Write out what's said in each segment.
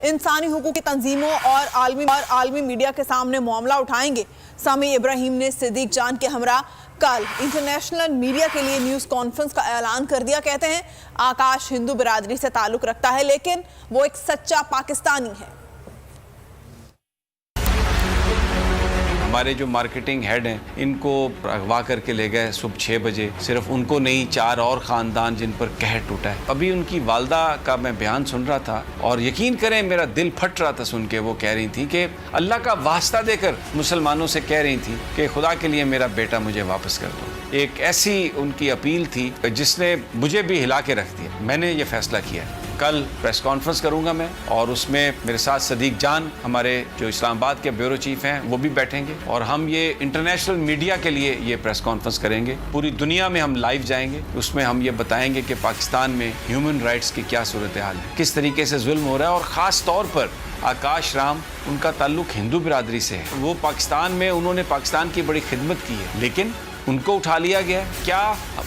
इंसानी हुकूक की तंजीमों और आलमी मीडिया के सामने मामला उठाएंगे। सामी इब्राहिम ने सिद्दीक जान के हमरा कल इंटरनेशनल मीडिया के लिए न्यूज़ कॉन्फ्रेंस का ऐलान कर दिया। कहते हैं आकाश हिंदू बिरादरी से ताल्लुक़ रखता है, लेकिन वो एक सच्चा पाकिस्तानी है। हमारे जो मार्केटिंग हेड हैं इनको अगवा करके ले गए सुबह 6 बजे। सिर्फ उनको नहीं, 4 और ख़ानदान जिन पर कहर टूटा है। अभी उनकी वालदा का मैं बयान सुन रहा था और यकीन करें मेरा दिल फट रहा था सुन के। वो कह रही थी कि अल्लाह का वास्ता देकर मुसलमानों से कह रही थी कि खुदा के लिए मेरा बेटा मुझे वापस कर दो। एक ऐसी उनकी अपील थी जिसने मुझे भी हिला के रख दिया। मैंने ये फैसला किया है, कल प्रेस कॉन्फ्रेंस करूंगा मैं, और उसमें मेरे साथ सिद्दीक जान हमारे जो इस्लामाबाद के ब्यूरो चीफ हैं वो भी बैठेंगे और हम ये इंटरनेशनल मीडिया के लिए ये प्रेस कॉन्फ्रेंस करेंगे। पूरी दुनिया में हम लाइव जाएंगे, उसमें हम ये बताएंगे कि पाकिस्तान में ह्यूमन राइट्स की क्या सूरत हाल है, किस तरीके से जुल्म हो रहा है। और ख़ास तौर पर आकाश राम, उनका ताल्लुक हिंदू बिरादरी से है। वो पाकिस्तान में उन्होंने पाकिस्तान की बड़ी खिदमत की है, लेकिन उनको उठा लिया गया। क्या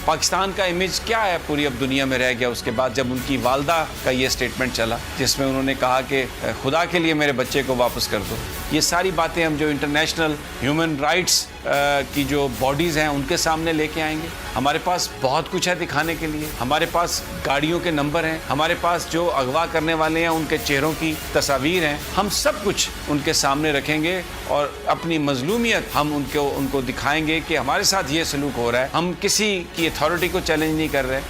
पाकिस्तान का इमेज क्या है पूरी अब दुनिया में रह गया उसके बाद, जब उनकी वालदा का ये स्टेटमेंट चला जिसमें उन्होंने कहा कि खुदा के लिए मेरे बच्चे को वापस कर दो। ये सारी बातें हम जो इंटरनेशनल ह्यूमन राइट्स की जो बॉडीज़ हैं उनके सामने लेके आएंगे। हमारे पास बहुत कुछ है दिखाने के लिए। हमारे पास गाड़ियों के नंबर हैं, हमारे पास जो अगवा करने वाले हैं उनके चेहरों की तस्वीर हैं। हम सब कुछ उनके सामने रखेंगे और अपनी मजलूमियत हम उनको दिखाएंगे कि हमारे साथ ये सलूक हो रहा है। हम किसी की अथॉरिटी को चैलेंज नहीं कर रहे।